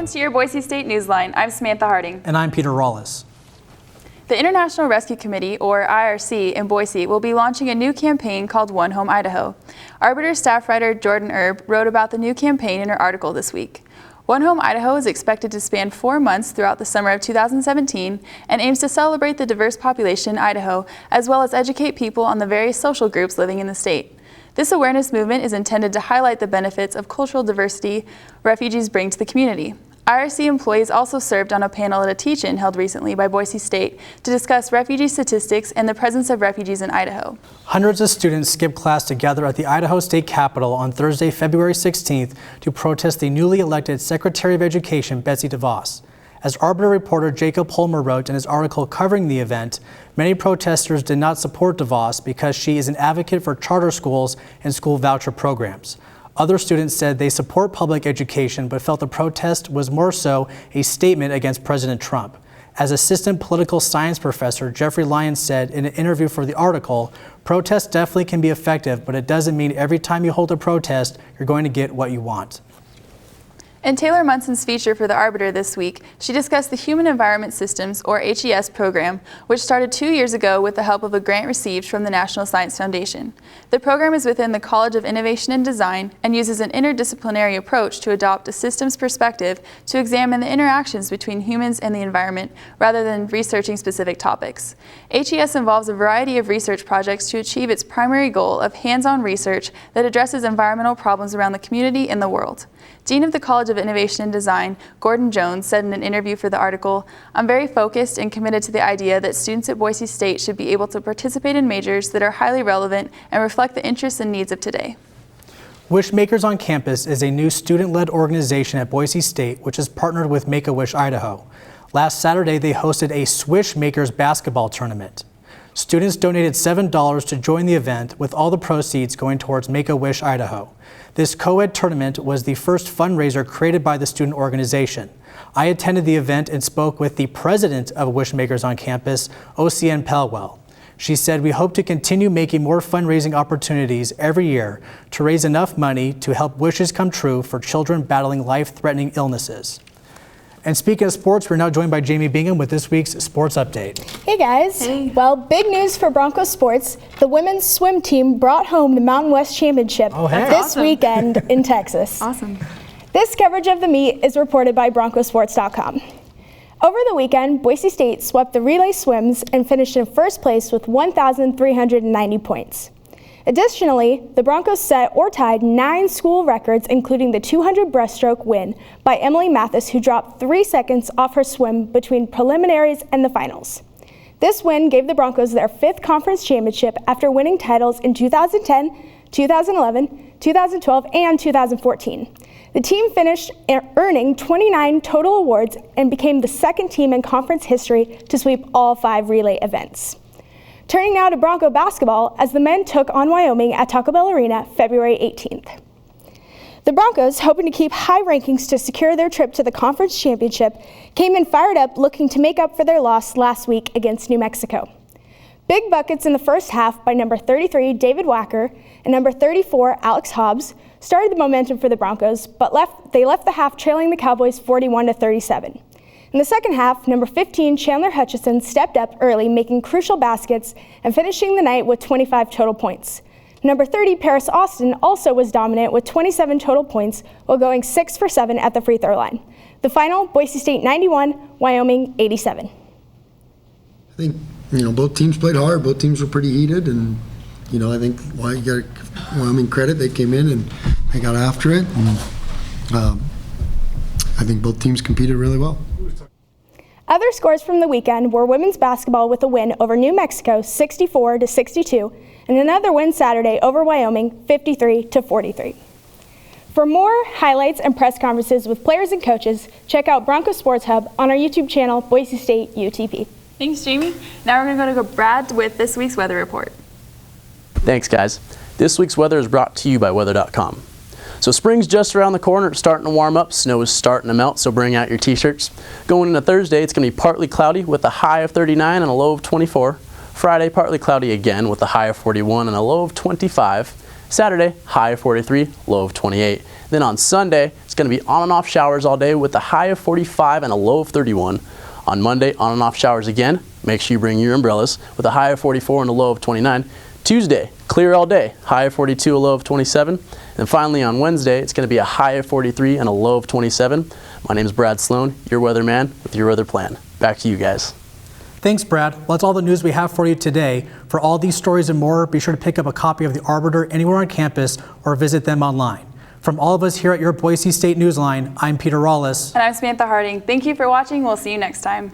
Welcome to your Boise State Newsline. I'm Samantha Harding. And I'm Peter Rawlis. The International Rescue Committee, or IRC, in Boise will be launching a new campaign called One Home Idaho. Arbiter staff writer Jordan Erb wrote about the new campaign in her article this week. One Home Idaho is expected to span 4 months throughout the summer of 2017 and aims to celebrate the diverse population in Idaho, as well as educate people on the various social groups living in the state. This awareness movement is intended to highlight the benefits of cultural diversity refugees bring to the community. IRC employees also served on a panel at a teach-in held recently by Boise State to discuss refugee statistics and the presence of refugees in Idaho. Hundreds of students skipped class together at the Idaho State Capitol on Thursday, February 16th to protest the newly elected Secretary of Education, Betsy DeVos. As Arbiter reporter Jacob Holmer wrote in his article covering the event, many protesters did not support DeVos because she is an advocate for charter schools and school voucher programs. Other students said they support public education but felt the protest was more so a statement against President Trump. As assistant political science professor Jeffrey Lyons said in an interview for the article, protests definitely can be effective, but it doesn't mean every time you hold a protest, you're going to get what you want. In Taylor Munson's feature for The Arbiter this week, she discussed the Human Environment Systems, or HES program, which started 2 years ago with the help of a grant received from the National Science Foundation. The program is within the College of Innovation and Design and uses an interdisciplinary approach to adopt a systems perspective to examine the interactions between humans and the environment rather than researching specific topics. HES involves a variety of research projects to achieve its primary goal of hands-on research that addresses environmental problems around the community and the world. Dean of the College of Innovation and Design, Gordon Jones, said in an interview for the article, "I'm very focused and committed to the idea that students at Boise State should be able to participate in majors that are highly relevant and reflect the interests and needs of today." Wishmakers on Campus is a new student-led organization at Boise State which is partnered with Make-A-Wish Idaho. Last Saturday, they hosted a Swish Makers basketball tournament. Students donated $7 to join the event, with all the proceeds going towards Make-A-Wish Idaho. This co-ed tournament was the first fundraiser created by the student organization. I attended the event and spoke with the president of Wishmakers on Campus, OCN Pelwell. She said, "We hope to continue making more fundraising opportunities every year to raise enough money to help wishes come true for children battling life-threatening illnesses." And speaking of sports, we're now joined by Jamie Bingham with this week's sports update. Hey guys. Hey. Well, big news for Broncos sports. The women's swim team brought home the Mountain West Championship this weekend in Texas. Awesome. This coverage of the meet is reported by broncosports.com. Over the weekend, Boise State swept the relay swims and finished in first place with 1,390 points. Additionally, the Broncos set or tied 9 school records, including the 200 breaststroke win by Emily Mathis, who dropped 3 seconds off her swim between preliminaries and the finals. This win gave the Broncos their 5th conference championship after winning titles in 2010, 2011, 2012, and 2014. The team finished earning 29 total awards and became the 2nd team in conference history to sweep all 5 relay events. Turning now to Bronco basketball, as the men took on Wyoming at Taco Bell Arena February 18th. The Broncos, hoping to keep high rankings to secure their trip to the conference championship, came in fired up looking to make up for their loss last week against New Mexico. Big buckets in the first half by number 33 David Wacker and number 34 Alex Hobbs started the momentum for the Broncos, but they left the half trailing the Cowboys 41-37. In the second half, number 15 Chandler Hutchison stepped up early, making crucial baskets and finishing the night with 25 total points. Number 30 Paris Austin also was dominant with 27 total points while going 6 for 7 at the free throw line. The final, Boise State 91, Wyoming 87. I think, both teams played hard. Both teams were pretty heated, and, I think you got Wyoming credit. They came in and they got after it. And, I think both teams competed really well. Other scores from the weekend were women's basketball with a win over New Mexico 64-62 and another win Saturday over Wyoming 53-43. For more highlights and press conferences with players and coaches, check out Bronco Sports Hub on our YouTube channel, Boise State UTP. Thanks, Jamie. Now we're going to go to Brad with this week's weather report. Thanks, guys. This week's weather is brought to you by weather.com. So spring's just around the corner, it's starting to warm up, snow is starting to melt, so bring out your t-shirts. Going into Thursday, it's going to be partly cloudy with a high of 39 and a low of 24. Friday, partly cloudy again with a high of 41 and a low of 25. Saturday, high of 43, low of 28. Then on Sunday, it's going to be on and off showers all day with a high of 45 and a low of 31. On Monday, on and off showers again. Make sure you bring your umbrellas with a high of 44 and a low of 29. Tuesday, clear all day, high of 42, a low of 27. And finally on Wednesday, it's going to be a high of 43 and a low of 27. My name is Brad Sloan, your weatherman with your weather plan. Back to you guys. Thanks, Brad. Well, that's all the news we have for you today. For all these stories and more, be sure to pick up a copy of the Arbiter anywhere on campus or visit them online. From all of us here at your Boise State Newsline, I'm Peter Rawlis. And I'm Samantha Harding. Thank you for watching. We'll see you next time.